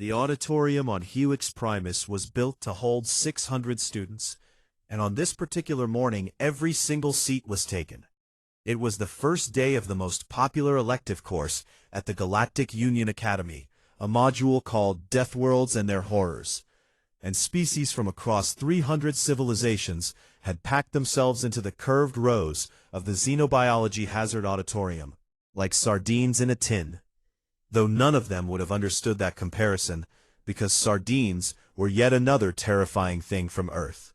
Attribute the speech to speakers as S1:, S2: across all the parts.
S1: The auditorium on Helix Primus was built to hold 600 students, and on this particular morning every single seat was taken. It was the first day of the most popular elective course at the Galactic Union Academy, a module called Death Worlds and Their Horrors, and species from across 300 civilizations had packed themselves into the curved rows of the Xenobiology Hazard Auditorium, like sardines in a tin. Though none of them would have understood that comparison, because sardines were yet another terrifying thing from Earth.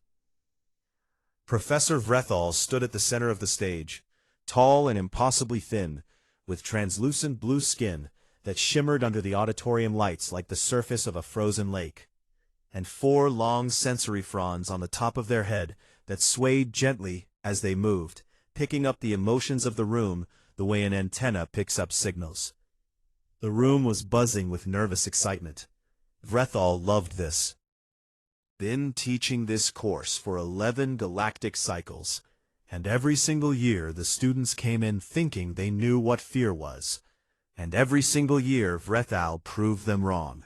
S1: Professor Vrethal stood at the center of the stage, tall and impossibly thin, with translucent blue skin that shimmered under the auditorium lights like the surface of a frozen lake, and 4 long sensory fronds on the top of their head that swayed gently as they moved, picking up the emotions of the room the way an antenna picks up signals. The room was buzzing with nervous excitement. Vrethal loved this. Been teaching this course for 11 galactic cycles, and every single year the students came in thinking they knew what fear was, and every single year Vrethal proved them wrong.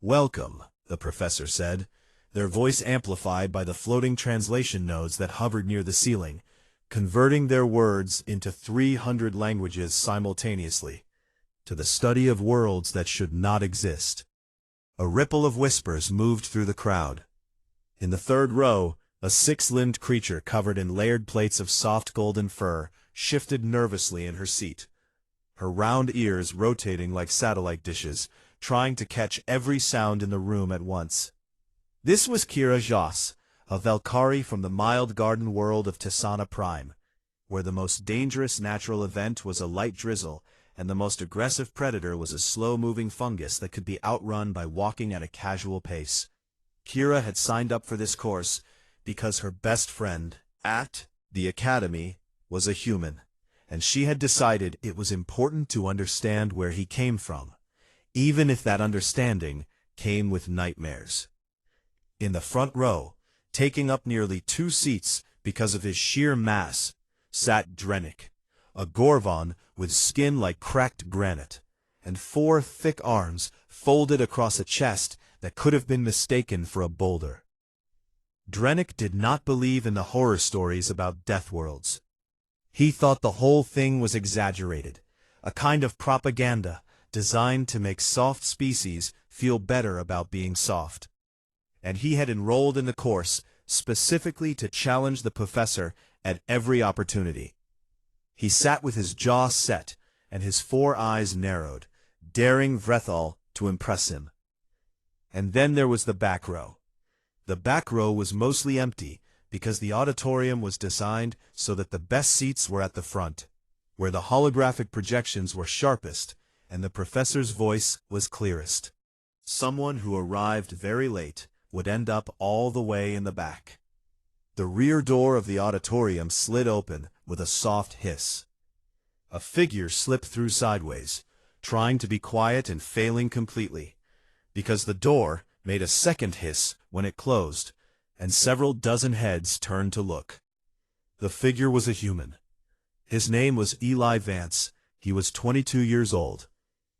S1: "Welcome," the professor said, their voice amplified by the floating translation nodes that hovered near the ceiling, converting their words into 300 languages simultaneously, "to the study of worlds that should not exist." A ripple of whispers moved through the crowd. In the third row, a 6-limbed creature covered in layered plates of soft golden fur shifted nervously in her seat, her round ears rotating like satellite dishes, trying to catch every sound in the room at once. This was Kira Jas, a Valkyrie from the mild garden world of Tisana Prime, where the most dangerous natural event was a light drizzle, and the most aggressive predator was a slow-moving fungus that could be outrun by walking at a casual pace. Kira had signed up for this course because her best friend, at the academy, was a human, and she had decided it was important to understand where he came from, even if that understanding came with nightmares. In the front row, taking up nearly 2 seats because of his sheer mass, sat Drenic, a Gorvon with skin like cracked granite, and 4 thick arms folded across a chest that could have been mistaken for a boulder. Drenic did not believe in the horror stories about death worlds. He thought the whole thing was exaggerated, a kind of propaganda designed to make soft species feel better about being soft. And he had enrolled in the course specifically to challenge the professor at every opportunity. He sat with his jaw set and his 4 eyes narrowed, daring Vrethal to impress him. And then there was the back row. The back row was mostly empty because the auditorium was designed so that the best seats were at the front, where the holographic projections were sharpest and the professor's voice was clearest. Someone who arrived very late would end up all the way in the back. The rear door of the auditorium slid open with a soft hiss. A figure slipped through sideways, trying to be quiet and failing completely, because the door made a second hiss when it closed, and several dozen heads turned to look. The figure was a human. His name was Eli Vance. He was 22 years old.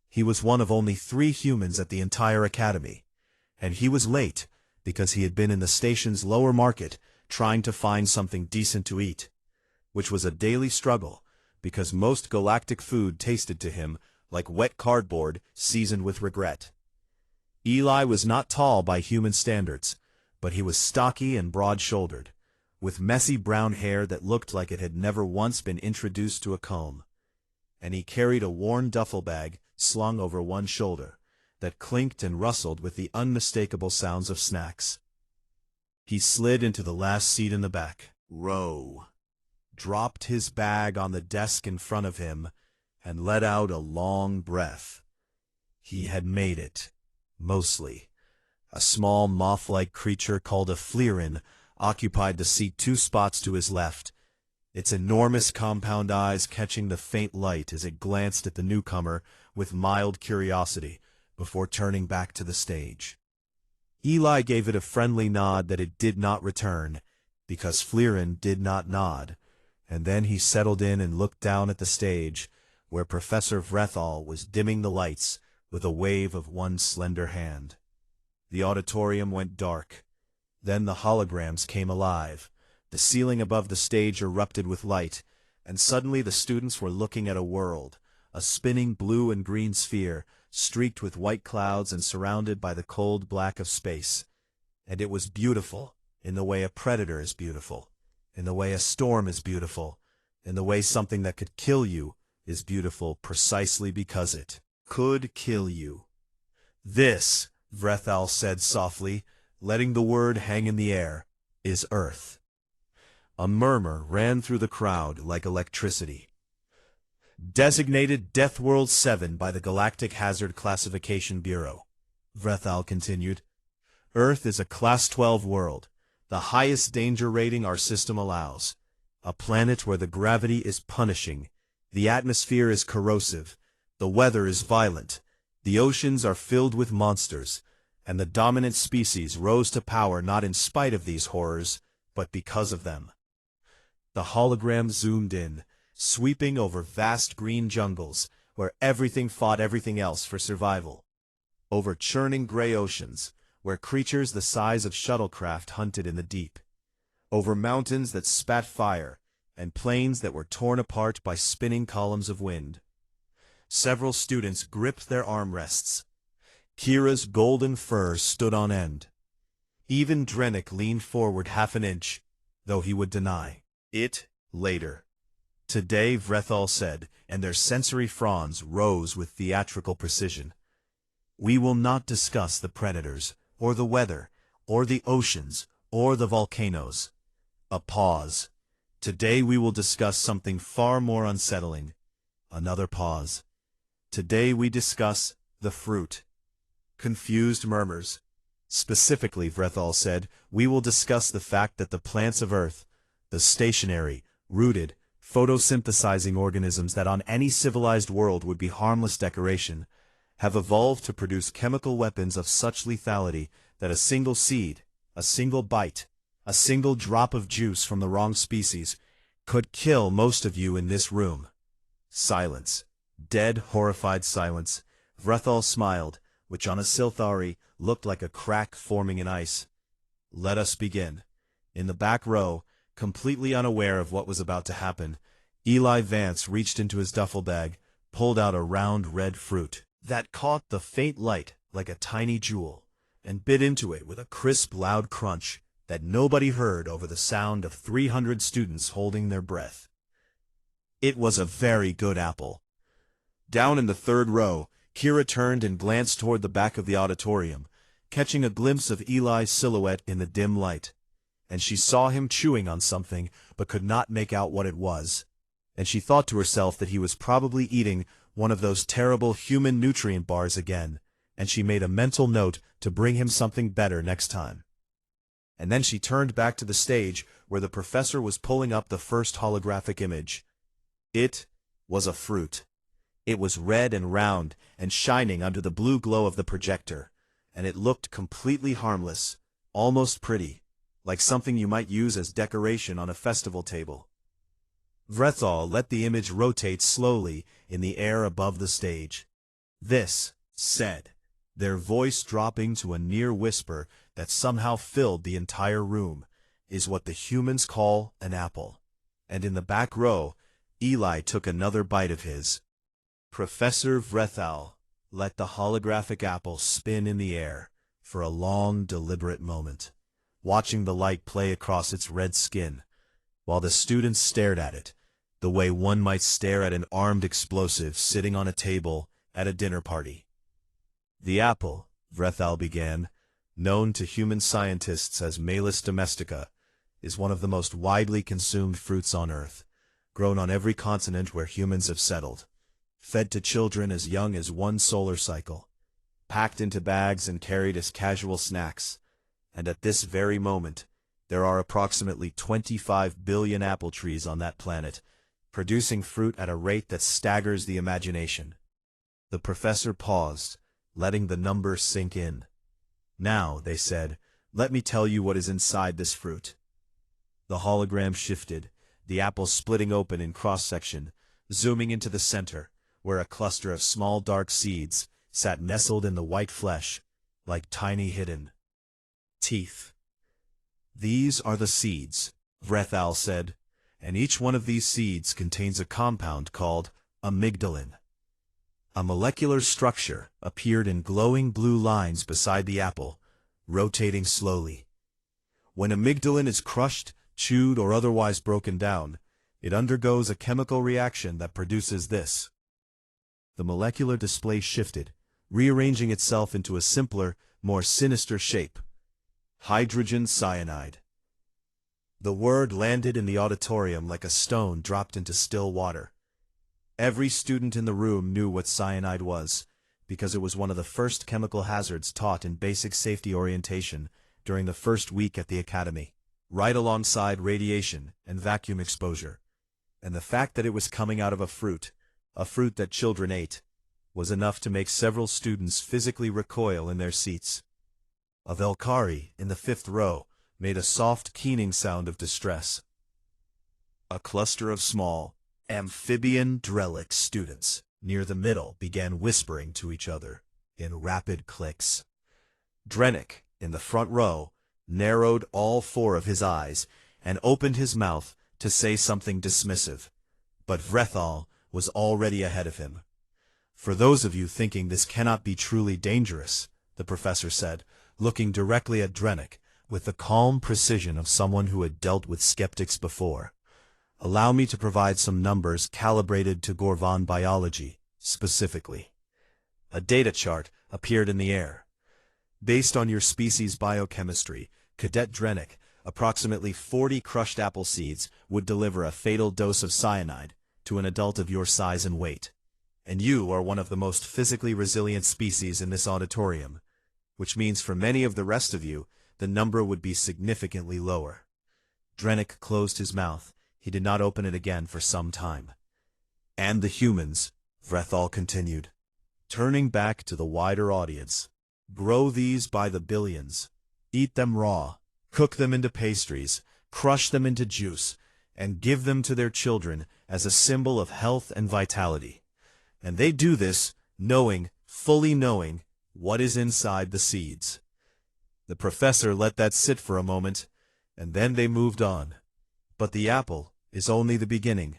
S1: He was one of only 3 humans at the entire academy, and he was late because he had been in the station's lower market trying to find something decent to eat, which was a daily struggle because most galactic food tasted to him like wet cardboard seasoned with regret. Eli was not tall by human standards, but he was stocky and broad-shouldered, with messy brown hair that looked like it had never once been introduced to a comb, and he carried a worn duffel bag slung over one shoulder that clinked and rustled with the unmistakable sounds of snacks. He slid into the last seat in the back row, dropped his bag on the desk in front of him, and let out a long breath. He had made it, mostly. A small moth-like creature called a Fleerin occupied the seat 2 spots to his left, its enormous compound eyes catching the faint light as it glanced at the newcomer with mild curiosity before turning back to the stage. Eli gave it a friendly nod that it did not return, because Fleerin did not nod, and then he settled in and looked down at the stage, where Professor Vrethal was dimming the lights with a wave of one slender hand. The auditorium went dark. Then the holograms came alive. The ceiling above the stage erupted with light, and suddenly the students were looking at a world, a spinning blue and green sphere, streaked with white clouds and surrounded by the cold black of space. And it was beautiful, in the way a predator is beautiful, in the way a storm is beautiful, in the way something that could kill you is beautiful precisely because it could kill you. This, Vrethal said softly, letting the word hang in the air, is Earth. A murmur ran through the crowd like electricity. Designated Death World 7 by the Galactic Hazard Classification Bureau, Vrethal continued. Earth is a Class 12 world, the highest danger rating our system allows. A planet where the gravity is punishing, the atmosphere is corrosive, the weather is violent, the oceans are filled with monsters, and the dominant species rose to power not in spite of these horrors, but because of them. The hologram zoomed in, sweeping over vast green jungles, where everything fought everything else for survival. Over churning gray oceans, where creatures the size of shuttlecraft hunted in the deep. Over mountains that spat fire, and plains that were torn apart by spinning columns of wind. Several students gripped their armrests. Kira's golden fur stood on end. Even Drenic leaned forward half an inch, though he would deny it later. Today, Vrethal said, and their sensory fronds rose with theatrical precision. We will not discuss the predators, or the weather, or the oceans, or the volcanoes. A pause. Today we will discuss something far more unsettling. Another pause. Today we discuss the fruit. Confused murmurs. Specifically, Vrethal said, we will discuss the fact that the plants of Earth, the stationary, rooted, photosynthesizing organisms that on any civilized world would be harmless decoration, have evolved to produce chemical weapons of such lethality that a single seed, a single bite, a single drop of juice from the wrong species could kill most of you in this room. Silence. Dead, horrified silence. Vrethal smiled, which on a Silthari looked like a crack forming in ice. Let us begin. In the back row, completely unaware of what was about to happen, Eli Vance reached into his duffel bag, pulled out a round red fruit that caught the faint light like a tiny jewel, and bit into it with a crisp, loud crunch that nobody heard over the sound of 300 students holding their breath. It was a very good apple. Down in the third row, Kira turned and glanced toward the back of the auditorium, catching a glimpse of Eli's silhouette in the dim light. And she saw him chewing on something, but could not make out what it was. And she thought to herself that he was probably eating one of those terrible human nutrient bars again, and she made a mental note to bring him something better next time. And then she turned back to the stage where the professor was pulling up the first holographic image. It was a fruit. It was red and round and shining under the blue glow of the projector, and it looked completely harmless, almost pretty, like something you might use as decoration on a festival table. Vrethal let the image rotate slowly in the air above the stage. This, said, their voice dropping to a near whisper that somehow filled the entire room, is what the humans call an apple. And in the back row, Eli took another bite of his. Professor Vrethal let the holographic apple spin in the air for a long, deliberate moment, watching the light play across its red skin, while the students stared at it, the way one might stare at an armed explosive sitting on a table at a dinner party. The apple, Vrethal began, known to human scientists as Malus domestica, is one of the most widely consumed fruits on Earth, grown on every continent where humans have settled, fed to children as young as one solar cycle, packed into bags and carried as casual snacks, and at this very moment, there are approximately 25 billion apple trees on that planet, producing fruit at a rate that staggers the imagination. The professor paused, letting the number sink in. Now, they said, let me tell you what is inside this fruit. The hologram shifted, the apple splitting open in cross-section, zooming into the center, where a cluster of small dark seeds, sat nestled in the white flesh, like tiny hidden teeth. "These are the seeds," Vrethal said, "and each one of these seeds contains a compound called amygdalin." A molecular structure appeared in glowing blue lines beside the apple, rotating slowly. When amygdalin is crushed, chewed, or otherwise broken down, it undergoes a chemical reaction that produces this. The molecular display shifted, rearranging itself into a simpler, more sinister shape: hydrogen cyanide. The word landed in the auditorium like a stone dropped into still water. Every student in the room knew what cyanide was, because it was one of the first chemical hazards taught in basic safety orientation during the first week at the academy, right alongside radiation and vacuum exposure. And the fact that it was coming out of a fruit that children ate, was enough to make several students physically recoil in their seats. A Valkyrie in the 5th row made a soft keening sound of distress. A cluster of small, amphibian Drenic students near the middle began whispering to each other in rapid clicks. Drenic, in the front row, narrowed all 4 of his eyes and opened his mouth to say something dismissive, but Vrethal was already ahead of him. "For those of you thinking this cannot be truly dangerous," the professor said, looking directly at Drenic with the calm precision of someone who had dealt with skeptics before, "allow me to provide some numbers calibrated to Gorvan biology, specifically." A data chart appeared in the air. "Based on your species' biochemistry, Cadet Drenic, approximately 40 crushed apple seeds would deliver a fatal dose of cyanide to an adult of your size and weight. And you are one of the most physically resilient species in this auditorium, which means for many of the rest of you, the number would be significantly lower." Drenic closed his mouth. He did not open it again for some time. "And the humans," Vrethal continued, turning back to the wider audience, "grow these by the billions, eat them raw, cook them into pastries, crush them into juice, and give them to their children as a symbol of health and vitality. And they do this fully knowing, what is inside the seeds." The professor let that sit for a moment, and then they moved on. But the apple is only the beginning.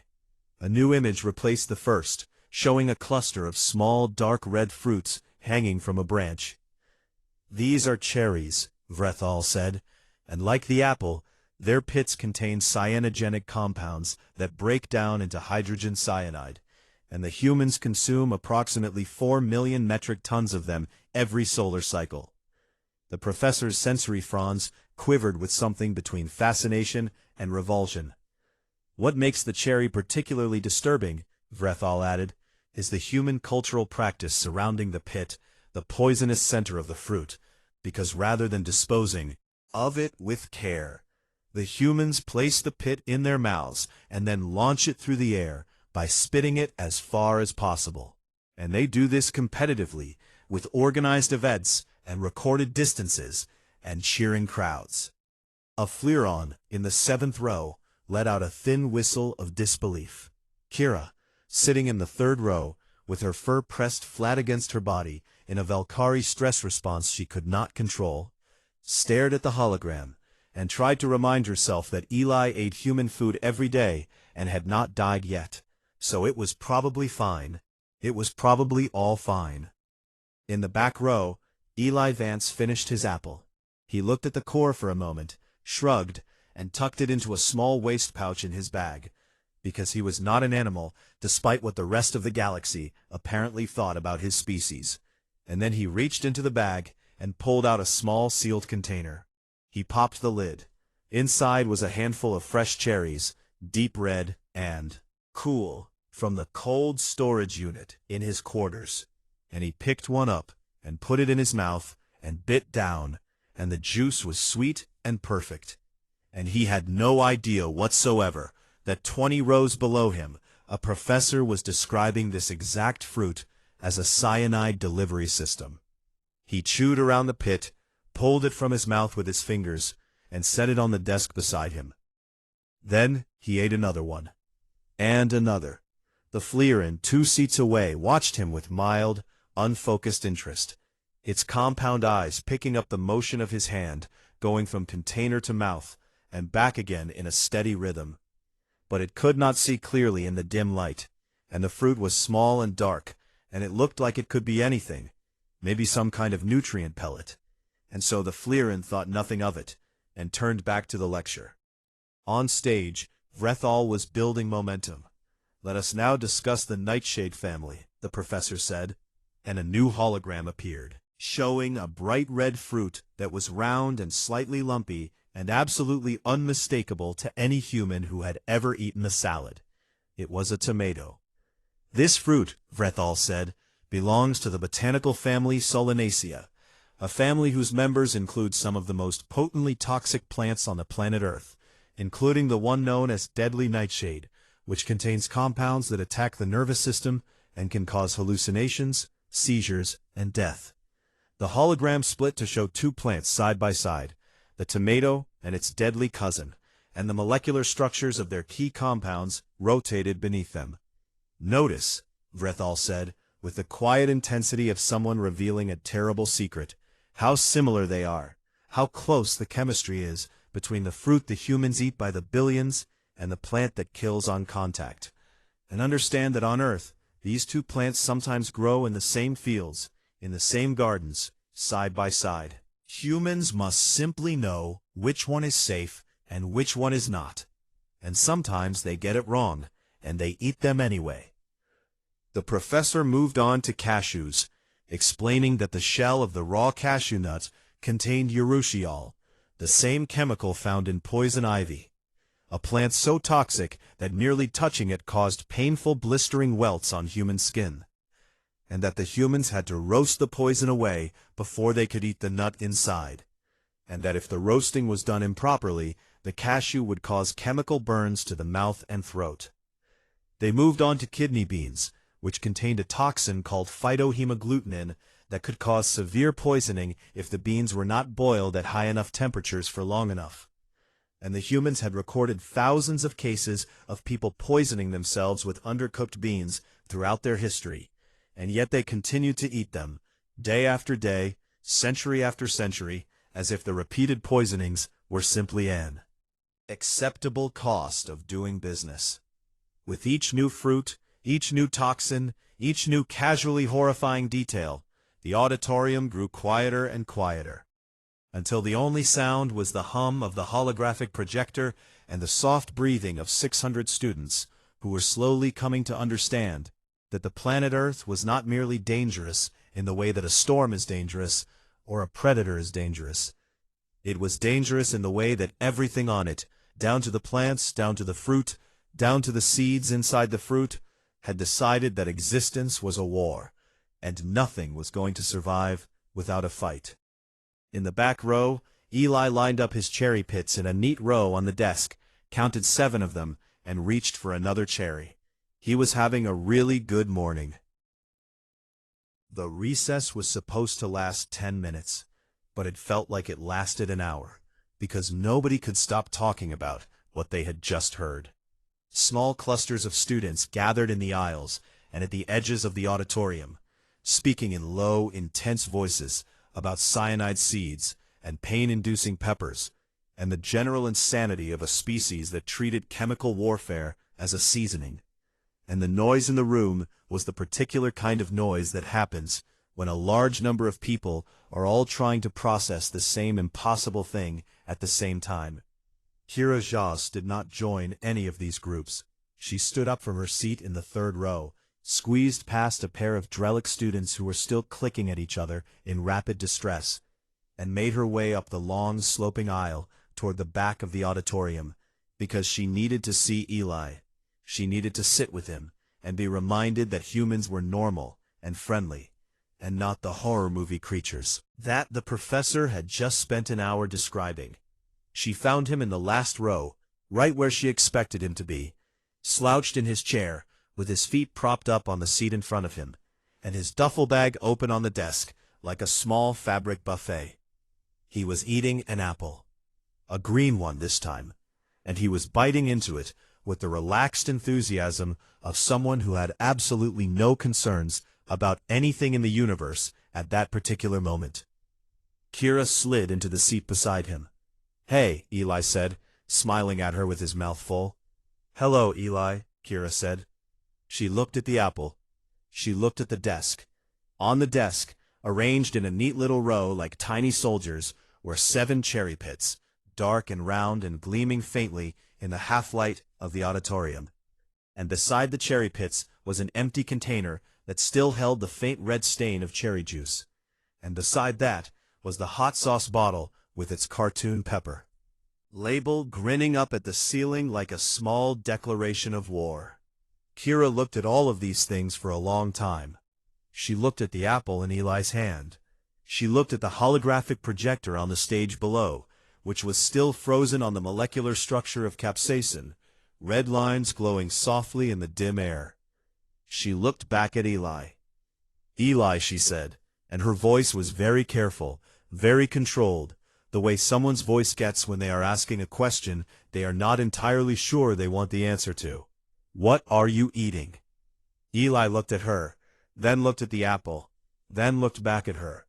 S1: A new image replaced the first, showing a cluster of small dark red fruits hanging from a branch. "These are cherries," Vrethal said, "and like the apple, their pits contain cyanogenic compounds that break down into hydrogen cyanide, and the humans consume approximately 4 million metric tons of them every solar cycle." The professor's sensory fronds quivered with something between fascination and revulsion. "What makes the cherry particularly disturbing," Vrethal added, "is the human cultural practice surrounding the pit, the poisonous center of the fruit, because rather than disposing of it with care, the humans place the pit in their mouths and then launch it through the air by spitting it as far as possible. And they do this competitively, with organized events and recorded distances and cheering crowds." A Fleuron in the 7th row let out a thin whistle of disbelief. Kira, sitting in the 3rd row, with her fur pressed flat against her body in a Valkyrie stress response she could not control, stared at the hologram and tried to remind herself that Eli ate human food every day and had not died yet, so it was probably fine. It was probably all fine. In the back row, Eli Vance finished his apple. He looked at the core for a moment, shrugged, and tucked it into a small waist pouch in his bag, because he was not an animal, despite what the rest of the galaxy apparently thought about his species. And then he reached into the bag and pulled out a small sealed container. He popped the lid. Inside was a handful of fresh cherries, deep red and cool, from the cold storage unit in his quarters. And he picked one up and put it in his mouth and bit down, and the juice was sweet and perfect. And he had no idea whatsoever that 20 rows below him, a professor was describing this exact fruit as a cyanide delivery system. He chewed around the pit, pulled it from his mouth with his fingers, and set it on the desk beside him. Then he ate another one. And another. The Fleuron 2 seats away watched him with mild, unfocused interest, its compound eyes picking up the motion of his hand, going from container to mouth, and back again in a steady rhythm. But it could not see clearly in the dim light, and the fruit was small and dark, and it looked like it could be anything, maybe some kind of nutrient pellet. And so the Fleerin thought nothing of it, and turned back to the lecture. On stage, Vrethal was building momentum. "Let us now discuss the Nightshade Family," the professor said, and a new hologram appeared, showing a bright red fruit that was round and slightly lumpy and absolutely unmistakable to any human who had ever eaten a salad. It was a tomato. "This fruit," Vrethal said, "belongs to the botanical family Solanaceae, a family whose members include some of the most potently toxic plants on the planet Earth, including the one known as deadly nightshade, which contains compounds that attack the nervous system and can cause hallucinations, seizures, and death." The hologram split to show two plants side by side, the tomato and its deadly cousin, and the molecular structures of their key compounds rotated beneath them. "Notice," Vrethal said, with the quiet intensity of someone revealing a terrible secret, "how similar they are, how close the chemistry is between the fruit the humans eat by the billions and the plant that kills on contact. And understand that on Earth, these two plants sometimes grow in the same fields, in the same gardens, side by side. Humans must simply know which one is safe and which one is not. And sometimes they get it wrong, and they eat them anyway." The professor moved on to cashews, explaining that the shell of the raw cashew nut contained urushiol, the same chemical found in poison ivy, a plant so toxic that merely touching it caused painful blistering welts on human skin, and that the humans had to roast the poison away before they could eat the nut inside, and that if the roasting was done improperly, the cashew would cause chemical burns to the mouth and throat. They moved on to kidney beans, which contained a toxin called phytohemagglutinin that could cause severe poisoning if the beans were not boiled at high enough temperatures for long enough. And the humans had recorded thousands of cases of people poisoning themselves with undercooked beans throughout their history, and yet they continued to eat them, day after day, century after century, as if the repeated poisonings were simply an acceptable cost of doing business. With each new fruit, each new toxin, each new casually horrifying detail, the auditorium grew quieter and quieter, until the only sound was the hum of the holographic projector and the soft breathing of 600 students, who were slowly coming to understand that the planet Earth was not merely dangerous in the way that a storm is dangerous or a predator is dangerous. It was dangerous in the way that everything on it, down to the plants, down to the fruit, down to the seeds inside the fruit, had decided that existence was a war, and nothing was going to survive without a fight. In the back row, Eli lined up his cherry pits in a neat row on the desk, counted 7 of them, and reached for another cherry. He was having a really good morning. The recess was supposed to last 10 minutes, but it felt like it lasted an hour, because nobody could stop talking about what they had just heard. Small clusters of students gathered in the aisles and at the edges of the auditorium, speaking in low, intense voices about cyanide seeds and pain-inducing peppers, and the general insanity of a species that treated chemical warfare as a seasoning. And the noise in the room was the particular kind of noise that happens when a large number of people are all trying to process the same impossible thing at the same time. Kira Jas did not join any of these groups. She stood up from her seat in the 3rd row, squeezed past a pair of Drenic students who were still clicking at each other in rapid distress, and made her way up the long, sloping aisle toward the back of the auditorium, because she needed to see Eli. She needed to sit with him and be reminded that humans were normal and friendly, and not the horror movie creatures that the professor had just spent an hour describing. She found him in the last row, right where she expected him to be, slouched in his chair, with his feet propped up on the seat in front of him, and his duffel bag open on the desk, like a small fabric buffet. He was eating an apple, a green one this time, and he was biting into it with the relaxed enthusiasm of someone who had absolutely no concerns about anything in the universe at that particular moment. Kira slid into the seat beside him. "Hey," Eli said, smiling at her with his mouth full. "Hello, Eli," Kira said. She looked at the apple. She looked at the desk. On the desk, arranged in a neat little row like tiny soldiers, were 7 cherry pits, dark and round and gleaming faintly in the half-light of the auditorium. And beside the cherry pits was an empty container that still held the faint red stain of cherry juice. And beside that was the hot sauce bottle with its cartoon pepper label grinning up at the ceiling like a small declaration of war. Kira looked at all of these things for a long time. She looked at the apple in Eli's hand. She looked at the holographic projector on the stage below, which was still frozen on the molecular structure of capsaicin, red lines glowing softly in the dim air. She looked back at Eli. "Eli," she said, and her voice was very careful, very controlled, the way someone's voice gets when they are asking a question they are not entirely sure they want the answer to. "What are you eating?" Eli looked at her, then looked at the apple, then looked back at her.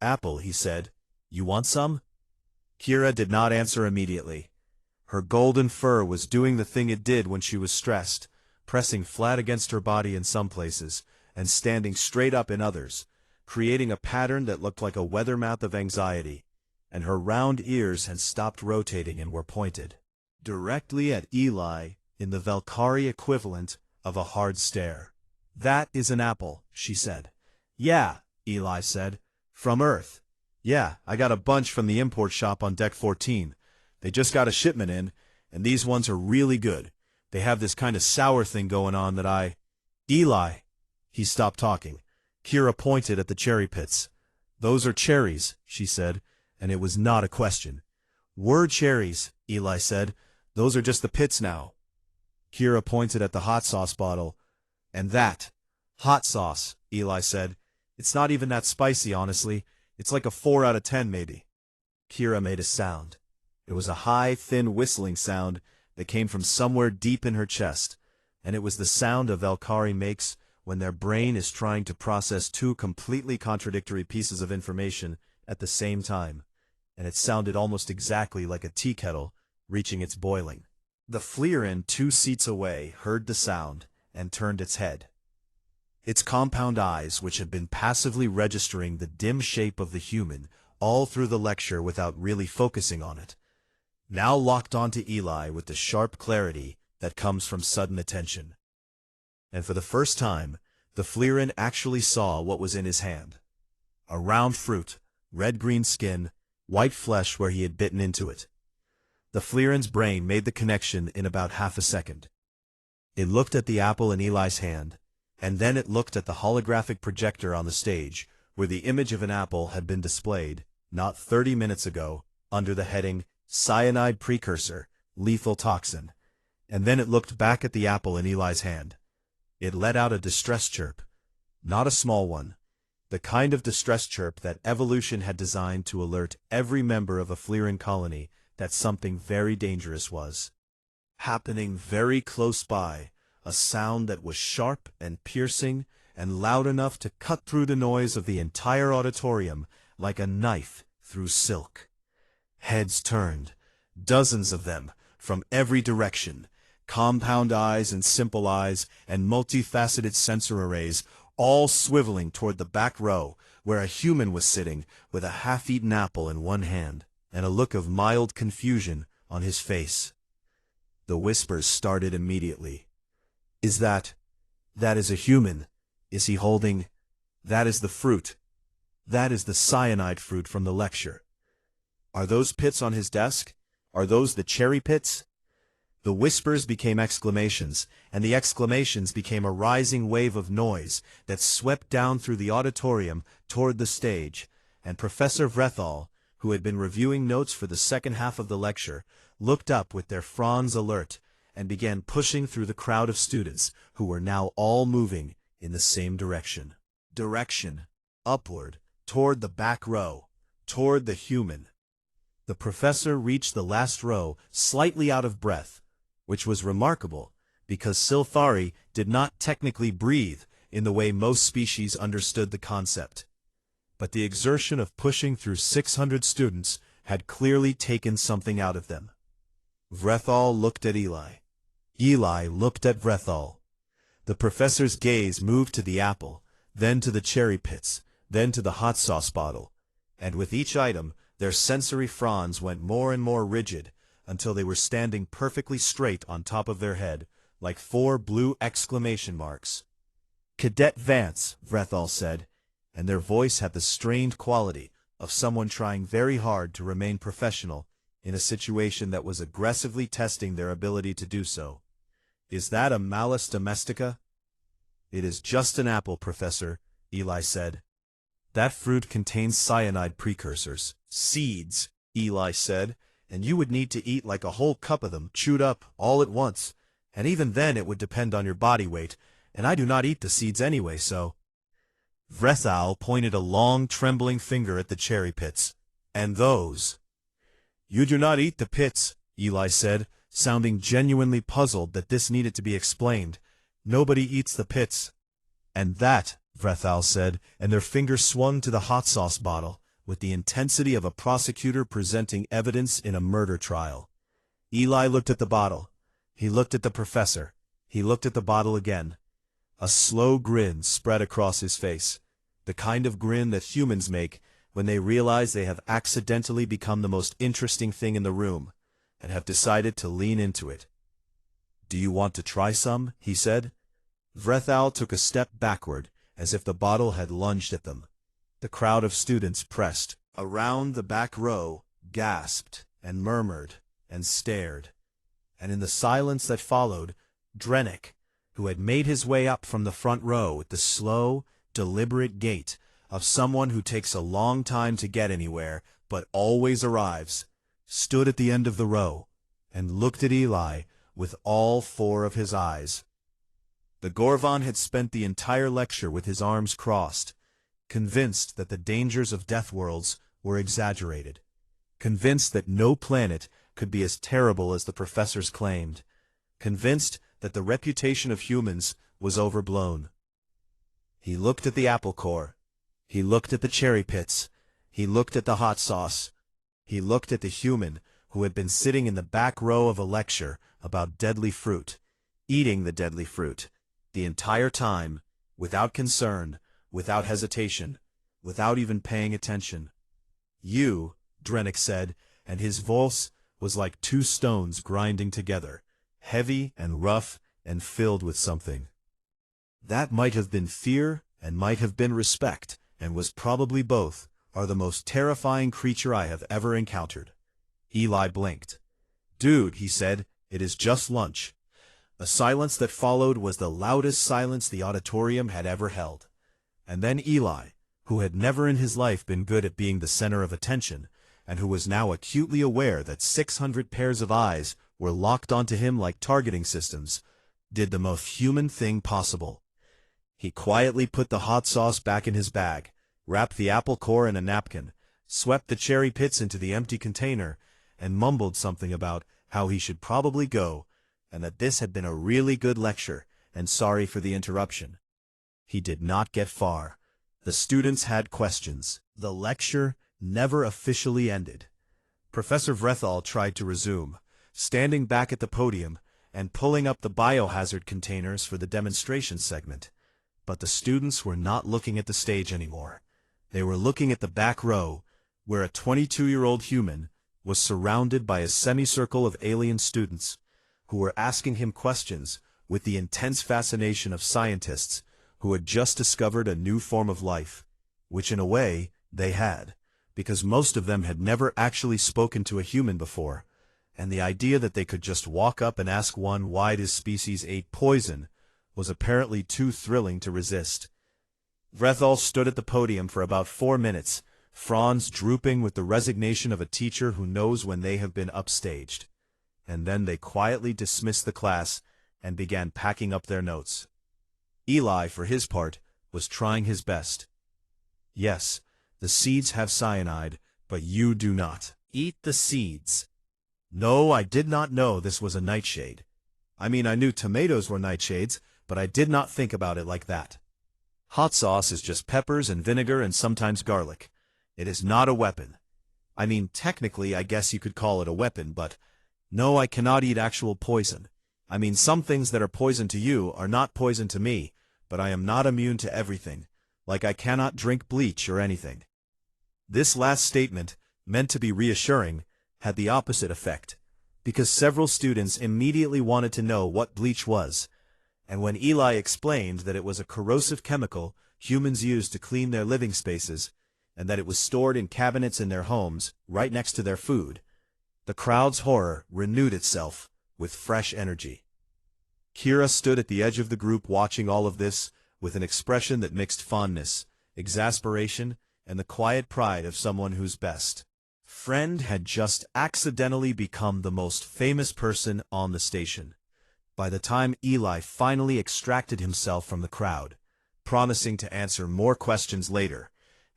S1: "Apple," he said. "You want some?" Kira did not answer immediately. Her golden fur was doing the thing it did when she was stressed, pressing flat against her body in some places, and standing straight up in others, creating a pattern that looked like a weather map of anxiety, and her round ears had stopped rotating and were pointed directly at Eli in the Valkyrie equivalent of a hard stare. "That is an apple," she said. "Yeah," Eli said. "From Earth. Yeah, I got a bunch from the import shop on Deck 14. They just got a shipment in, and these ones are really good. They have this kind of sour thing going on that I—" "Eli." He stopped talking. Kira pointed at the cherry pits. "Those are cherries," she said, and it was not a question. "Were cherries," Eli said. "Those are just the pits now." Kira pointed at the hot sauce bottle. "And that. Hot sauce," Eli said. "It's not even that spicy, honestly. It's like a 4 out of 10, maybe." Kira made a sound. It was a high, thin whistling sound that came from somewhere deep in her chest, and it was the sound a Valkyrie makes when their brain is trying to process 2 completely contradictory pieces of information at the same time, and it sounded almost exactly like a tea kettle reaching its boiling. The Fleerin 2 seats away heard the sound and turned its head. Its compound eyes, which had been passively registering the dim shape of the human all through the lecture without really focusing on it, now locked onto Eli with the sharp clarity that comes from sudden attention. And for the first time, the Fleerin actually saw what was in his hand. A round fruit, red-green skin, white flesh where he had bitten into it. The Fleerin's brain made the connection in about half a second. It looked at the apple in Eli's hand, and then it looked at the holographic projector on the stage, where the image of an apple had been displayed, not 30 minutes ago, under the heading, "Cyanide Precursor, Lethal Toxin." And then it looked back at the apple in Eli's hand. It let out a distress chirp. Not a small one. The kind of distress chirp that evolution had designed to alert every member of a Fleerin colony that something very dangerous was happening very close by, a sound that was sharp and piercing and loud enough to cut through the noise of the entire auditorium like a knife through silk. Heads turned, dozens of them, from every direction, compound eyes and simple eyes and multifaceted sensor arrays, all swiveling toward the back row, where a human was sitting with a half-eaten apple in one hand and a look of mild confusion on his face. The whispers started immediately. That is a human. Is he holding? That is the fruit. That is the cyanide fruit from the lecture. Are those pits on his desk? Are those the cherry pits?" The whispers became exclamations, and the exclamations became a rising wave of noise that swept down through the auditorium toward the stage, and Professor Vrethal, who had been reviewing notes for the second half of the lecture, looked up with their fronds alert and began pushing through the crowd of students who were now all moving in the same direction. Upward, toward the back row, toward the human. The professor reached the last row slightly out of breath, which was remarkable, because Silthari did not technically breathe in the way most species understood the concept. But the exertion of pushing through 600 students had clearly taken something out of them. Vrethal looked at Eli. Eli looked at Vrethal. The professor's gaze moved to the apple, then to the cherry pits, then to the hot sauce bottle, and with each item, their sensory fronds went more and more rigid until they were standing perfectly straight on top of their head, like 4 blue exclamation marks. "Cadet Vance," Vrethal said, and their voice had the strained quality of someone trying very hard to remain professional in a situation that was aggressively testing their ability to do so. "Is that a Malus domestica?" "It is just an apple, Professor," Eli said. "That fruit contains cyanide precursors." "Seeds," Eli said, "and you would need to eat like a whole cup of them, chewed up, all at once, and even then it would depend on your body weight, and I do not eat the seeds anyway, so—" Vrethal pointed a long, trembling finger at the cherry pits. "And those?" "You do not eat the pits," Eli said, sounding genuinely puzzled that this needed to be explained. "Nobody eats the pits." "And that," Vrethal said, and their fingers swung to the hot sauce bottle, with the intensity of a prosecutor presenting evidence in a murder trial. Eli looked at the bottle. He looked at the professor. He looked at the bottle again. A slow grin spread across his face, the kind of grin that humans make when they realize they have accidentally become the most interesting thing in the room, and have decided to lean into it. "Do you want to try some?" he said. Vrethal took a step backward, as if the bottle had lunged at them. The crowd of students pressed around the back row, gasped, and murmured, and stared. And in the silence that followed, Drenic, who had made his way up from the front row with the slow, deliberate gait of someone who takes a long time to get anywhere, but always arrives, stood at the end of the row, and looked at Eli with all 4 of his eyes. The Gorvon had spent the entire lecture with his arms crossed, convinced that the dangers of death worlds were exaggerated, convinced that no planet could be as terrible as the professors claimed, convinced that the reputation of humans was overblown. He looked at the apple core. He looked at the cherry pits. He looked at the hot sauce. He looked at the human who had been sitting in the back row of a lecture about deadly fruit, eating the deadly fruit, the entire time, without concern, without hesitation, without even paying attention. "You," Drenic said, and his voice was like 2 stones grinding together, heavy and rough and filled with something. "That might have been fear and might have been respect, and was probably both, are the most terrifying creature I have ever encountered." Eli blinked. "Dude," he said, "it is just lunch." A silence that followed was the loudest silence the auditorium had ever held. And then Eli, who had never in his life been good at being the center of attention, and who was now acutely aware that 600 pairs of eyes were locked onto him like targeting systems, did the most human thing possible. He quietly put the hot sauce back in his bag, wrapped the apple core in a napkin, swept the cherry pits into the empty container, and mumbled something about how he should probably go, and that this had been a really good lecture, and sorry for the interruption. He did not get far. The students had questions. The lecture never officially ended. Professor Vrethal tried to resume, standing back at the podium and pulling up the biohazard containers for the demonstration segment. But the students were not looking at the stage anymore. They were looking at the back row, where a 22-year-old human was surrounded by a semicircle of alien students who were asking him questions with the intense fascination of scientists who had just discovered a new form of life, which in a way they had, because most of them had never actually spoken to a human before, and the idea that they could just walk up and ask one why this species ate poison was apparently too thrilling to resist. Vrethal stood at the podium for about 4 minutes, fronds drooping with the resignation of a teacher who knows when they have been upstaged. And then they quietly dismissed the class and began packing up their notes. Eli, for his part, was trying his best. "Yes, the seeds have cyanide, but you do not. Eat the seeds." "No, I did not know this was a nightshade. I mean, I knew tomatoes were nightshades, but I did not think about it like that." Hot sauce is just peppers and vinegar and sometimes garlic. It is not a weapon. I mean, technically, I guess you could call it a weapon, but no, I cannot eat actual poison. I mean, some things that are poison to you are not poison to me, but I am not immune to everything, like I cannot drink bleach or anything. This last statement, meant to be reassuring, had the opposite effect, because several students immediately wanted to know what bleach was, and when Eli explained that it was a corrosive chemical humans use to clean their living spaces, and that it was stored in cabinets in their homes, right next to their food, the crowd's horror renewed itself with fresh energy. Kira stood at the edge of the group watching all of this, with an expression that mixed fondness, exasperation, and the quiet pride of someone whose best friend had just accidentally become the most famous person on the station. By the time Eli finally extracted himself from the crowd, promising to answer more questions later,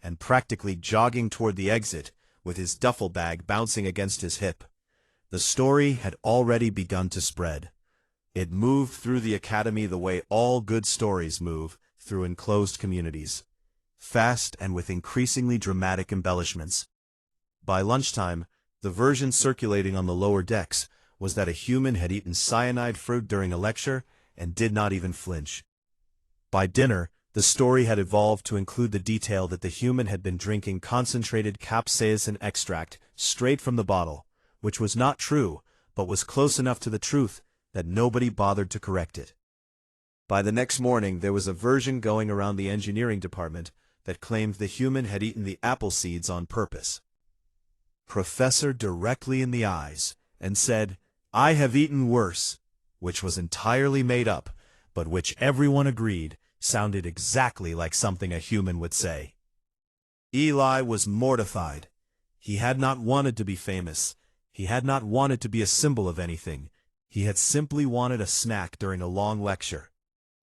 S1: and practically jogging toward the exit, with his duffel bag bouncing against his hip, the story had already begun to spread. It moved through the academy the way all good stories move through enclosed communities, fast and with increasingly dramatic embellishments. By lunchtime, the version circulating on the lower decks was that a human had eaten cyanide fruit during a lecture and did not even flinch. By dinner, the story had evolved to include the detail that the human had been drinking concentrated capsaicin extract straight from the bottle, which was not true, but was close enough to the truth that nobody bothered to correct it. By the next morning, there was a version going around the engineering department that claimed the human had eaten the apple seeds on purpose. Professor directly in the eyes, and said, "I have eaten worse," which was entirely made up, but which everyone agreed sounded exactly like something a human would say. Eli was mortified. He had not wanted to be famous. He had not wanted to be a symbol of anything. He had simply wanted a snack during a long lecture.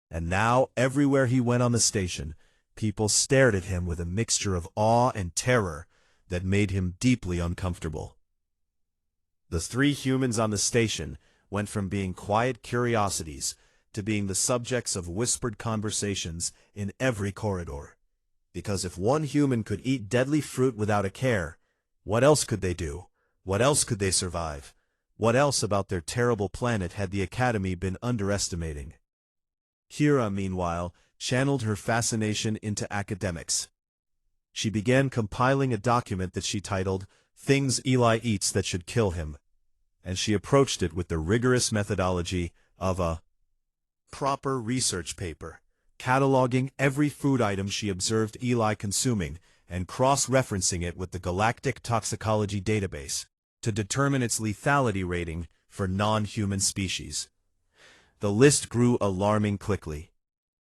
S1: And now, everywhere he went on the station, people stared at him with a mixture of awe and terror that made him deeply uncomfortable. The three humans on the station went from being quiet curiosities to being the subjects of whispered conversations in every corridor. Because if one human could eat deadly fruit without a care, what else could they do? What else could they survive? What else about their terrible planet had the Academy been underestimating? Kira, meanwhile, channeled her fascination into academics. She began compiling a document that she titled, "Things Eli Eats That Should Kill Him," and she approached it with the rigorous methodology of a proper research paper, cataloging every food item she observed Eli consuming and cross-referencing it with the Galactic Toxicology database to determine its lethality rating for non-human species. The list grew alarming quickly.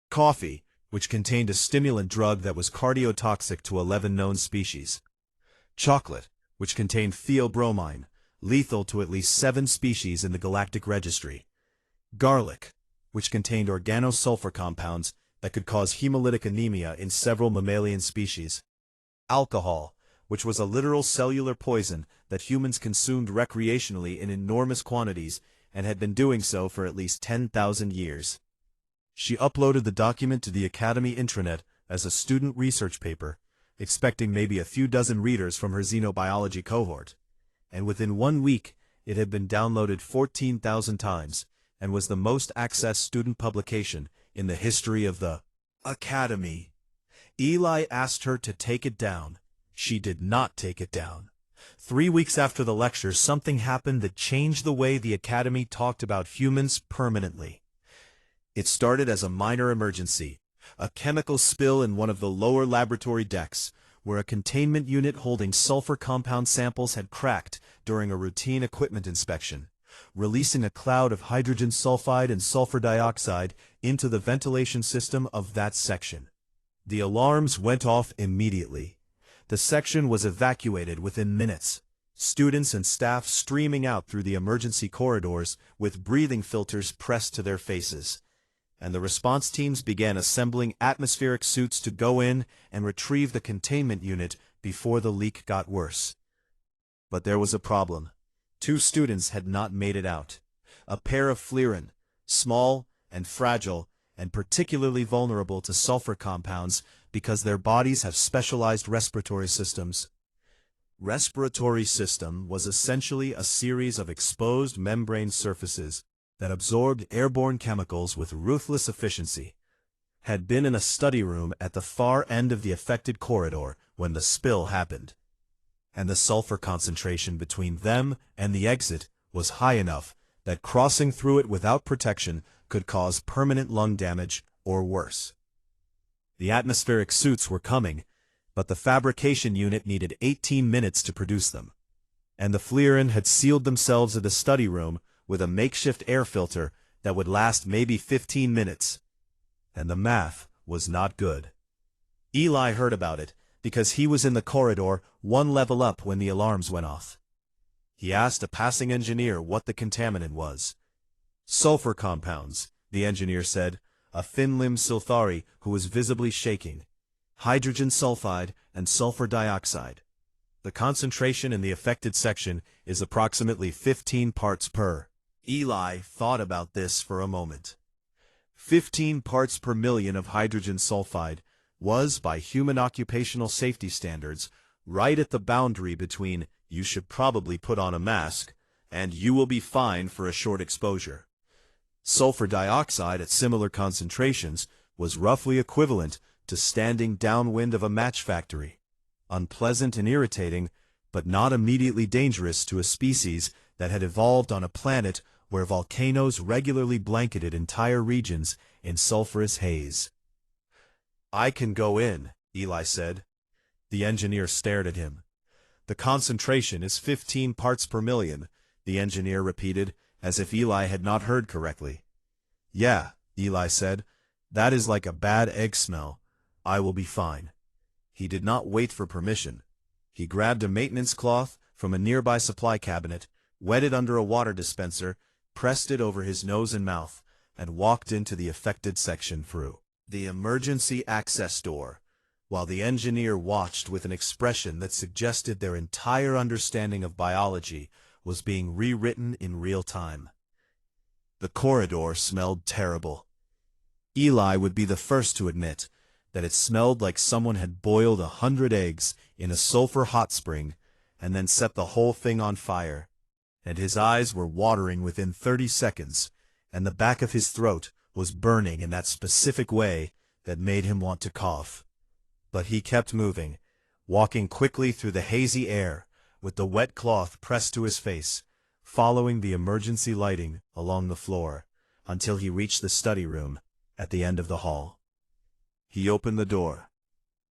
S1: Coffee, which contained a stimulant drug that was cardiotoxic to 11 known species. Chocolate, which contained theobromine, lethal to at least 7 species in the Galactic Registry. Garlic, which contained organosulfur compounds that could cause hemolytic anemia in several mammalian species. Alcohol, which was a literal cellular poison that humans consumed recreationally in enormous quantities and had been doing so for at least 10,000 years. She uploaded the document to the Academy intranet as a student research paper, expecting maybe a few dozen readers from her xenobiology cohort. And within 1 week, it had been downloaded 14,000 times, and was the most accessed student publication in the history of the Academy. Eli asked her to take it down. She did not take it down. 3 weeks after the lecture, something happened that changed the way the Academy talked about humans permanently. It started as a minor emergency, a chemical spill in one of the lower laboratory decks, where a containment unit holding sulfur compound samples had cracked during a routine equipment inspection, releasing a cloud of hydrogen sulfide and sulfur dioxide into the ventilation system of that section. The alarms went off immediately. The section was evacuated within minutes, students and staff streaming out through the emergency corridors with breathing filters pressed to their faces. And the response teams began assembling atmospheric suits to go in and retrieve the containment unit before the leak got worse. But there was a problem. 2 students had not made it out. A pair of Fliren, small and fragile, and particularly vulnerable to sulfur compounds because their bodies have specialized respiratory systems. Respiratory system was essentially a series of exposed membrane surfaces that absorbed airborne chemicals with ruthless efficiency. Had been in a study room at the far end of the affected corridor when the spill happened, and the sulfur concentration between them and the exit was high enough that crossing through it without protection could cause permanent lung damage or worse. The atmospheric suits were coming, but the fabrication unit needed 18 minutes to produce them, and the Fleerin had sealed themselves in the study room with a makeshift air filter that would last maybe 15 minutes. And the math was not good. Eli heard about it because he was in the corridor one level up when the alarms went off. He asked a passing engineer what the contaminant was. Sulfur compounds, the engineer said, a thin-limbed Silthari who was visibly shaking. Hydrogen sulfide and sulfur dioxide. The concentration in the affected section is approximately 15 parts per. Eli thought about this for a moment. 15 parts per million of hydrogen sulfide was, by human occupational safety standards, right at the boundary between "you should probably put on a mask" and "you will be fine for a short exposure." Sulfur dioxide at similar concentrations was roughly equivalent to standing downwind of a match factory. Unpleasant and irritating, but not immediately dangerous to a species that had evolved on a planet where volcanoes regularly blanketed entire regions in sulfurous haze. "I can go in," Eli said. The engineer stared at him. "The concentration is 15 parts per million," the engineer repeated, as if Eli had not heard correctly. "Yeah," Eli said, "that is like a bad egg smell. I will be fine." He did not wait for permission. He grabbed a maintenance cloth from a nearby supply cabinet, wet it under a water dispenser, pressed it over his nose and mouth, and walked into the affected section through the emergency access door, while the engineer watched with an expression that suggested their entire understanding of biology was being rewritten in real time. The corridor smelled terrible. Eli would be the first to admit that it smelled like someone had boiled 100 eggs in a sulfur hot spring and then set the whole thing on fire, and his eyes were watering within 30 seconds, and the back of his throat was burning in that specific way that made him want to cough. But he kept moving, walking quickly through the hazy air, with the wet cloth pressed to his face, following the emergency lighting along the floor, until he reached the study room at the end of the hall. He opened the door.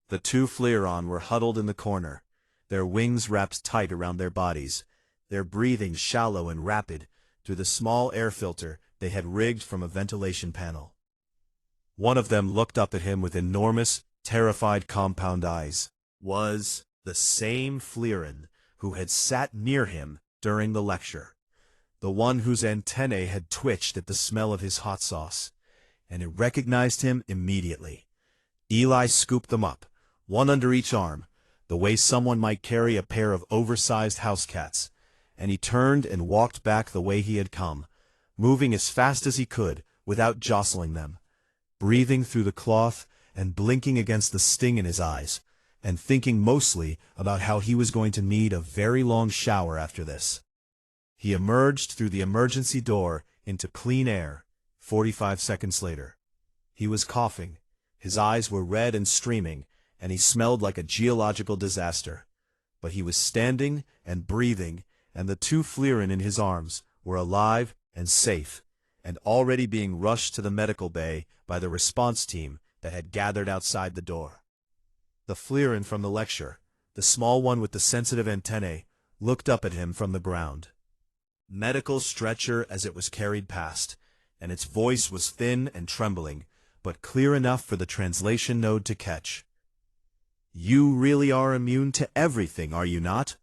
S1: The two Fleeron were huddled in the corner, their wings wrapped tight around their bodies, their breathing shallow and rapid through the small air filter they had rigged from a ventilation panel. One of them looked up at him with enormous, terrified compound eyes. Was the same Fleeron who had sat near him during the lecture, the one whose antennae had twitched at the smell of his hot sauce, and it recognized him immediately. Eli scooped them up, one under each arm, the way someone might carry a pair of oversized house cats, and he turned and walked back the way he had come, moving as fast as he could without jostling them, breathing through the cloth and blinking against the sting in his eyes, and thinking mostly about how he was going to need a very long shower after this. He emerged through the emergency door into clean air 45 seconds later. He was coughing, his eyes were red and streaming, and he smelled like a geological disaster. But he was standing and breathing, and the two Fleeron in his arms were alive and safe, and already being rushed to the medical bay by the response team that had gathered outside the door. The Fleeron from the lecture, the small one with the sensitive antennae, looked up at him from the ground. Medical stretcher as it was carried past, and its voice was thin and trembling, but clear enough for the translation node to catch. "You really are immune to everything, are you not?"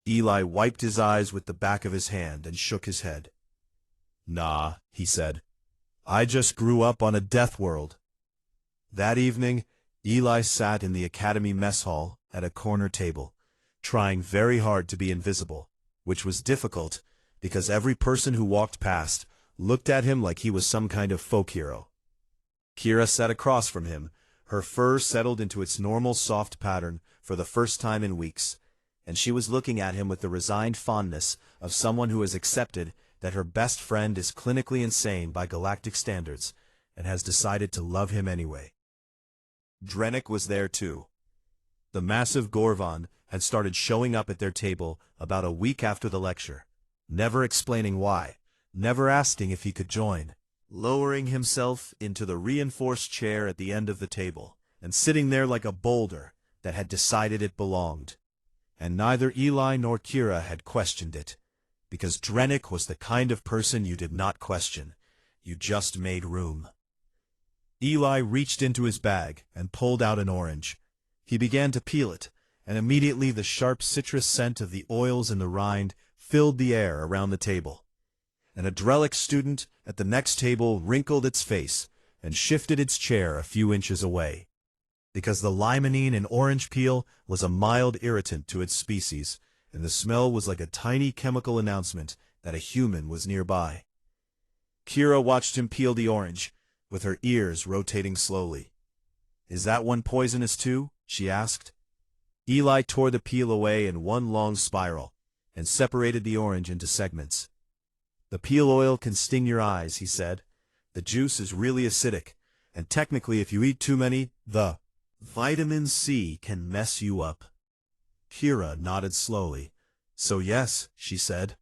S1: Eli wiped his eyes with the back of his hand and shook his head. "Nah," he said. "I just grew up on a death world." That evening, Eli sat in the academy mess hall at a corner table, trying very hard to be invisible, which was difficult because every person who walked past looked at him like he was some kind of folk hero. Kira sat across from him, her fur settled into its normal soft pattern for the first time in weeks, and she was looking at him with the resigned fondness of someone who has accepted that her best friend is clinically insane by galactic standards and has decided to love him anyway. Drenic was there too. The massive Gorvon had started showing up at their table about a week after the lecture, never explaining why, never asking if he could join, lowering himself into the reinforced chair at the end of the table, and sitting there like a boulder that had decided it belonged. And neither Eli nor Kira had questioned it, because Drenic was the kind of person you did not question, you just made room. Eli reached into his bag and pulled out an orange. He began to peel it, and immediately the sharp citrus scent of the oils in the rind filled the air around the table. And a Drenic student at the next table wrinkled its face and shifted its chair a few inches away, because the limonene in orange peel was a mild irritant to its species, and the smell was like a tiny chemical announcement that a human was nearby. Kira watched him peel the orange, with her ears rotating slowly. "Is that one poisonous too?" she asked. Eli tore the peel away in one long spiral, and separated the orange into segments. "The peel oil can sting your eyes," he said. "The juice is really acidic, and technically if you eat too many, the vitamin C can mess you up." Kira nodded slowly. "So yes," she said.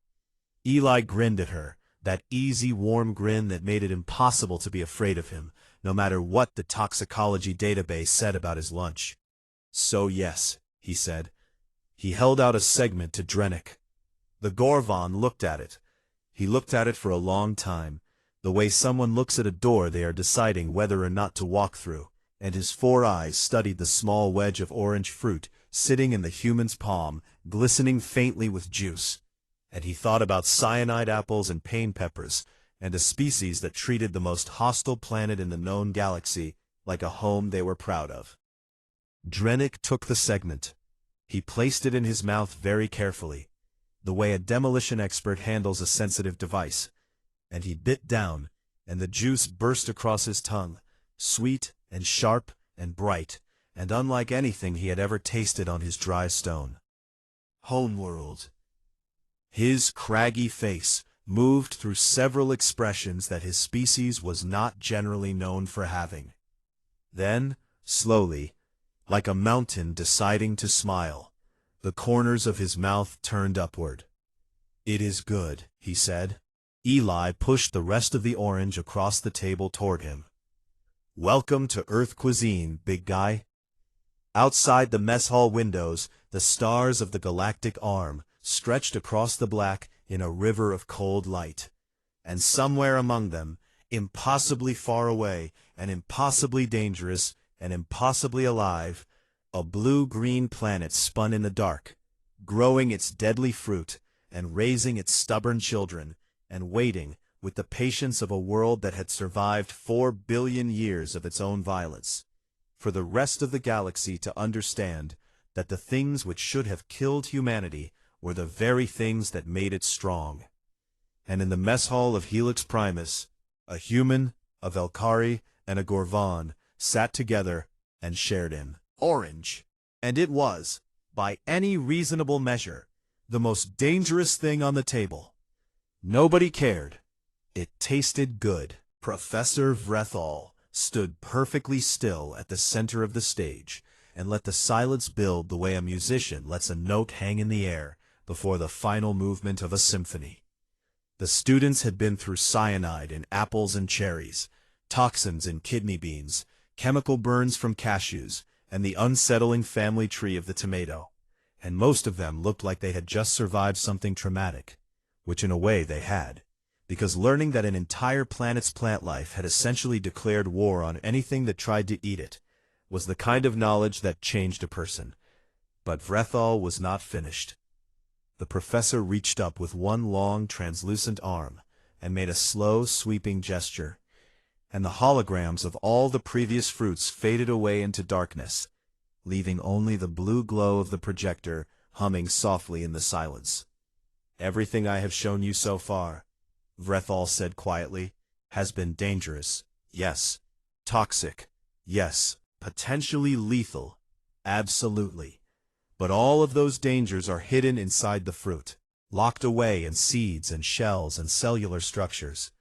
S1: Eli grinned at her, that easy, warm grin that made it impossible to be afraid of him, no matter what the toxicology database said about his lunch. "So yes," he said. He held out a segment to Drenic. The Gorvon looked at it. He looked at it for a long time, the way someone looks at a door they are deciding whether or not to walk through, and his 4 eyes studied the small wedge of orange fruit sitting in the human's palm, glistening faintly with juice. And he thought about cyanide apples and pain peppers, and a species that treated the most hostile planet in the known galaxy like a home they were proud of. Drenic took the segment. He placed it in his mouth very carefully, the way a demolition expert handles a sensitive device, and he bit down, and the juice burst across his tongue, sweet and sharp and bright, and unlike anything he had ever tasted on his dry stone. Homeworld. His craggy face moved through several expressions that his species was not generally known for having. Then, slowly, like a mountain deciding to smile, the corners of his mouth turned upward. "It is good," he said. Eli pushed the rest of the orange across the table toward him. "Welcome to Earth Cuisine, big guy." Outside the mess hall windows, the stars of the galactic arm stretched across the black in a river of cold light. And somewhere among them, impossibly far away and impossibly dangerous and impossibly alive, a blue-green planet spun in the dark, growing its deadly fruit and raising its stubborn children, and waiting with the patience of a world that had survived 4 billion years of its own violence, for the rest of the galaxy to understand that the things which should have killed humanity were the very things that made it strong. And in the mess hall of Helix Primus, a human, a Velkari, and a Gorvon sat together and shared in orange. And it was, by any reasonable measure, the most dangerous thing on the table. Nobody cared. It tasted good. Professor Vrethal stood perfectly still at the center of the stage and let the silence build the way a musician lets a note hang in the air before the final movement of a symphony. The students had been through cyanide in apples and cherries, toxins in kidney beans, chemical burns from cashews, and the unsettling family tree of the tomato, and most of them looked like they had just survived something traumatic, which in a way they had, because learning that an entire planet's plant life had essentially declared war on anything that tried to eat it was the kind of knowledge that changed a person. But Vrethal was not finished. The professor reached up with one long, translucent arm and made a slow, sweeping gesture, and the holograms of all the previous fruits faded away into darkness, leaving only the blue glow of the projector humming softly in the silence. "Everything I have shown you so far," Vrethal said quietly, "has been dangerous, yes, Toxic. Yes. Potentially lethal. Absolutely. But all of those dangers are hidden inside the fruit, locked away in seeds and shells and cellular structures.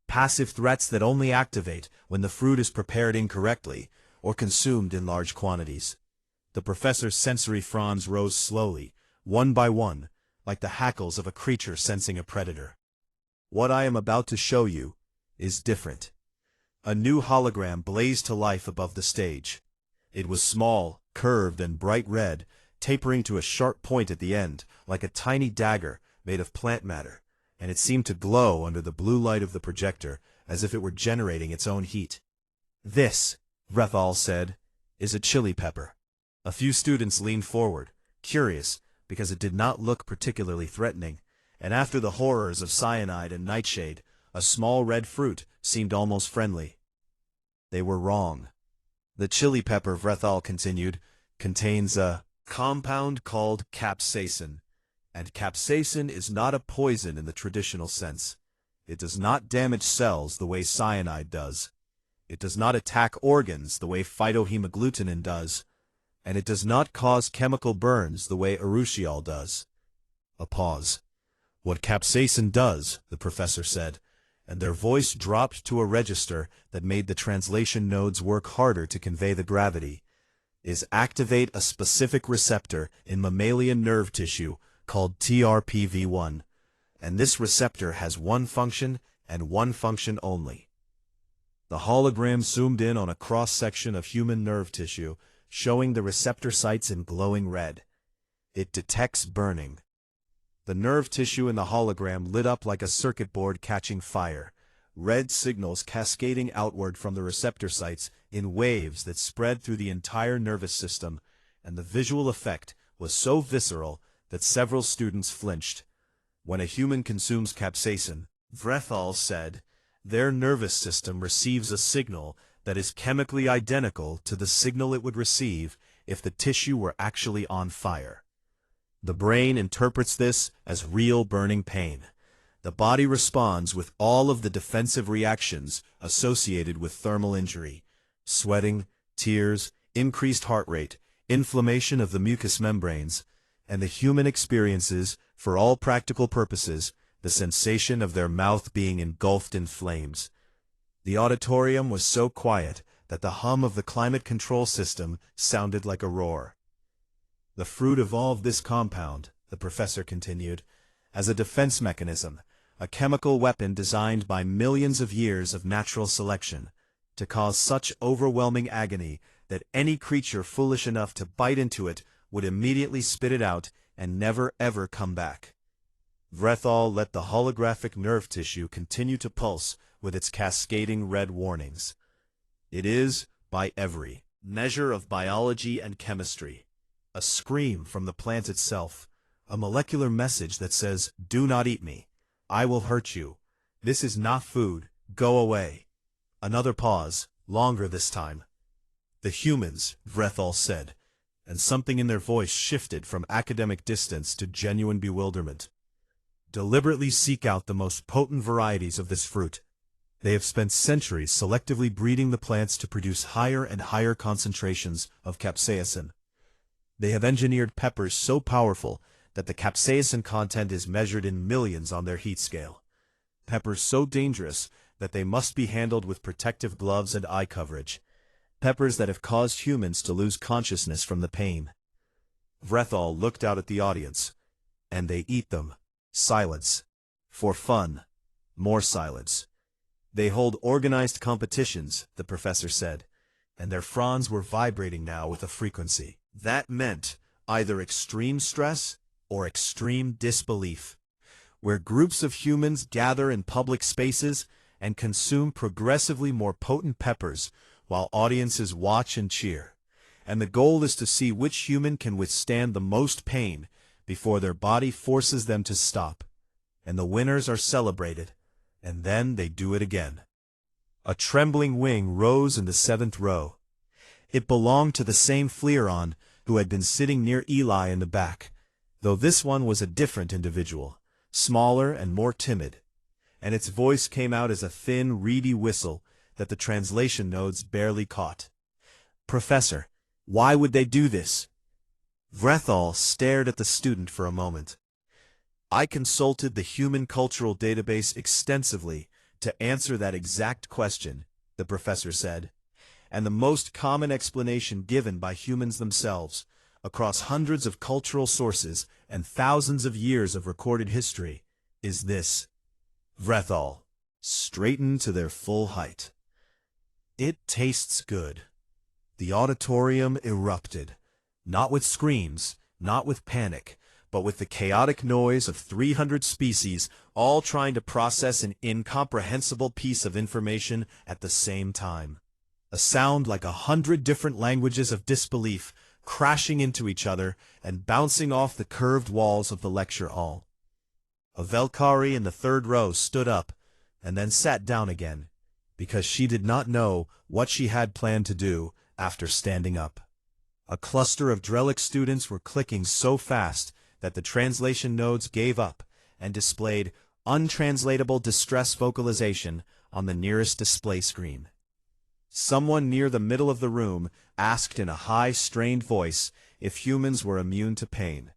S1: Passive threats that only activate when the fruit is prepared incorrectly or consumed in large quantities. The professor's sensory fronds rose slowly, one by one, like the hackles of a creature sensing a predator. What I am about to show you is different. A new hologram blazed to life above the stage. It was small, curved, and bright red, tapering to a sharp point at the end, like a tiny dagger made of plant matter, and it seemed to glow under the blue light of the projector as if it were generating its own heat. "This," Vrethal said, "is a chili pepper." A few students leaned forward, curious, because it did not look particularly threatening, and after the horrors of Cyanide and Nightshade, a small red fruit seemed almost friendly. They were wrong. The chili pepper, Vrethal continued, contains a compound called capsaicin, and capsaicin is not a poison in the traditional sense. It does not damage cells the way cyanide does. It does not attack organs the way phytohemagglutinin does, and it does not cause chemical burns the way urushiol does. A pause. "What capsaicin does," the professor said, and their voice dropped to a register that made the translation nodes work harder to convey the gravity, is activate a specific receptor in mammalian nerve tissue called TRPV1, and this receptor has one function and one function only. The hologram zoomed in on a cross-section of human nerve tissue, showing the receptor sites in glowing red. It detects burning. The nerve tissue in the hologram lit up like a circuit board catching fire, red signals cascading outward from the receptor sites in waves that spread through the entire nervous system, and the visual effect was so visceral that several students flinched. When a human consumes capsaicin, Vrethal said, their nervous system receives a signal that is chemically identical to the signal it would receive if the tissue were actually on fire. The brain interprets this as real burning pain. The body responds with all of the defensive reactions associated with thermal injury: sweating, tears, increased heart rate, inflammation of the mucous membranes, and the human experiences, for all practical purposes, the sensation of their mouth being engulfed in flames. The auditorium was so quiet that the hum of the climate control system sounded like a roar. The fruit evolved this compound, the professor continued, as a defense mechanism, a chemical weapon designed by millions of years of natural selection, to cause such overwhelming agony that any creature foolish enough to bite into it would immediately spit it out and never ever come back. Vrethal let the holographic nerve tissue continue to pulse with its cascading red warnings. It is, by every measure of biology and chemistry, a scream from the plant itself, a molecular message that says, "Do not eat me. I will hurt you. This is not food. Go away." Another pause, longer this time. "The humans," Vrethal said, and something in their voice shifted from academic distance to genuine bewilderment, "deliberately seek out the most potent varieties of this fruit. They have spent centuries selectively breeding the plants to produce higher and higher concentrations of capsaicin. They have engineered peppers so powerful that the capsaicin content is measured in millions on their heat scale. Peppers so dangerous that they must be handled with protective gloves and eye coverage. Peppers that have caused humans to lose consciousness from the pain." Vrethal looked out at the audience. "And they eat them. Silence. For fun. More silence. They hold organized competitions," the professor said, and their fronds were vibrating now with a frequency that meant either extreme stress or extreme disbelief, where groups of humans gather in public spaces and consume progressively more potent peppers while audiences watch and cheer. And the goal is to see which human can withstand the most pain before their body forces them to stop. And the winners are celebrated, and then they do it again. A trembling wing rose in the 7th row. It belonged to the same Fleeron who had been sitting near Eli in the back, though this one was a different individual, smaller and more timid, and its voice came out as a thin, reedy whistle that the translation nodes barely caught. "Professor, why would they do this?" Vrethal stared at the student for a moment. "I consulted the Human Cultural Database extensively to answer that exact question," the professor said. "And the most common explanation given by humans themselves, across hundreds of cultural sources and thousands of years of recorded history, is this." Vrethal straightened to their full height. "It tastes good." The auditorium erupted, not with screams, not with panic, but with the chaotic noise of 300 species all trying to process an incomprehensible piece of information at the same time. A sound like 100 different languages of disbelief crashing into each other and bouncing off the curved walls of the lecture hall. A Velkari in the third row stood up and then sat down again, because she did not know what she had planned to do after standing up. A cluster of Drenic students were clicking so fast that the translation nodes gave up and displayed untranslatable distress vocalization on the nearest display screen. Someone near the middle of the room asked in a high, strained voice if humans were immune to pain,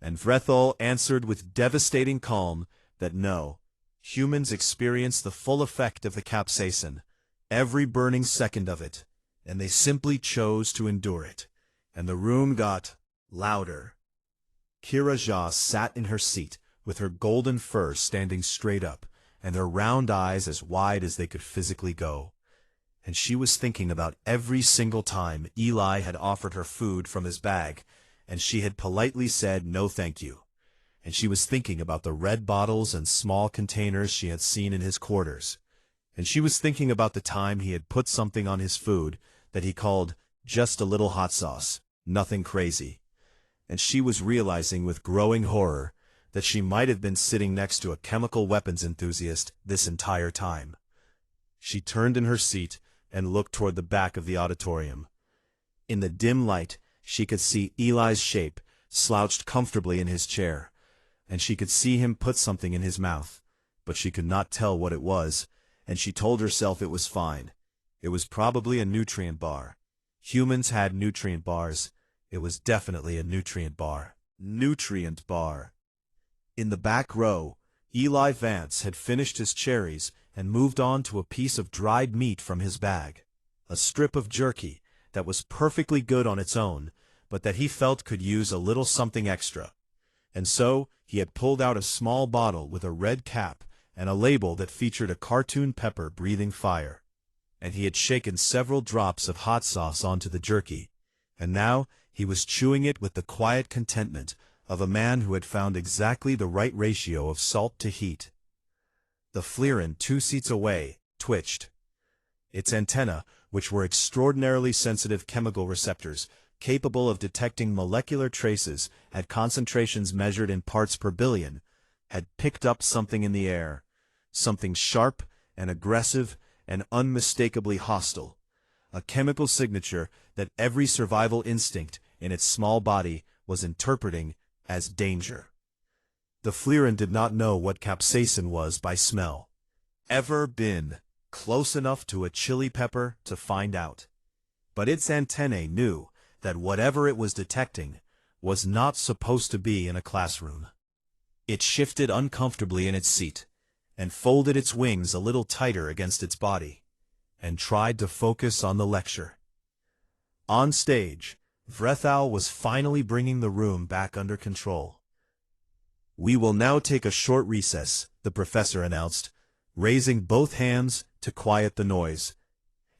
S1: and Vrethal answered with devastating calm that no, humans experience the full effect of the capsaicin, every burning second of it, and they simply chose to endure it, and the room got louder. Kiraja sat in her seat, with her golden fur standing straight up, and her round eyes as wide as they could physically go. And she was thinking about every single time Eli had offered her food from his bag, and she had politely said no thank you. And she was thinking about the red bottles and small containers she had seen in his quarters. And she was thinking about the time he had put something on his food that he called just a little hot sauce, nothing crazy. And she was realizing with growing horror that she might have been sitting next to a chemical weapons enthusiast this entire time. She turned in her seat and looked toward the back of the auditorium. In the dim light, she could see Eli's shape slouched comfortably in his chair, and she could see him put something in his mouth, but she could not tell what it was, and she told herself it was fine. It was probably a nutrient bar. Humans had nutrient bars. It was definitely a nutrient bar. Nutrient bar. In the back row, Eli Vance had finished his cherries and moved on to a piece of dried meat from his bag, a strip of jerky that was perfectly good on its own, but that he felt could use a little something extra. And so he had pulled out a small bottle with a red cap and a label that featured a cartoon pepper breathing fire. And he had shaken several drops of hot sauce onto the jerky, and now he was chewing it with the quiet contentment of a man who had found exactly the right ratio of salt to heat. The Flirin 2 seats away twitched. Its antennae, which were extraordinarily sensitive chemical receptors, capable of detecting molecular traces at concentrations measured in parts per billion, had picked up something in the air, something sharp and aggressive and unmistakably hostile, a chemical signature that every survival instinct in its small body was interpreting as danger. The Flirin did not know what capsaicin was by smell. Ever been close enough to a chili pepper to find out. But its antennae knew that whatever it was detecting was not supposed to be in a classroom. It shifted uncomfortably in its seat, and folded its wings a little tighter against its body, and tried to focus on the lecture. On stage, Vrethal was finally bringing the room back under control. "We will now take a short recess," the professor announced, raising both hands to quiet the noise.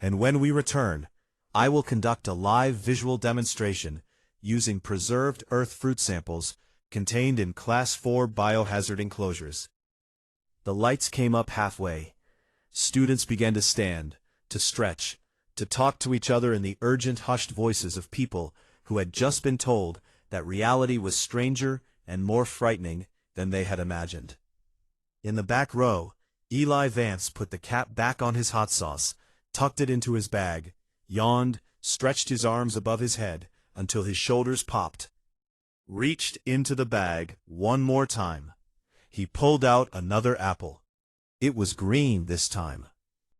S1: "And when we return, I will conduct a live visual demonstration using preserved Earth fruit samples contained in Class 4 biohazard enclosures." The lights came up halfway. Students began to stand, to stretch, to talk to each other in the urgent, hushed voices of people who had just been told that reality was stranger and more frightening than they had imagined. In the back row, Eli Vance put the cap back on his hot sauce, tucked it into his bag, yawned, stretched his arms above his head until his shoulders popped, reached into the bag one more time. He pulled out another apple. It was green this time.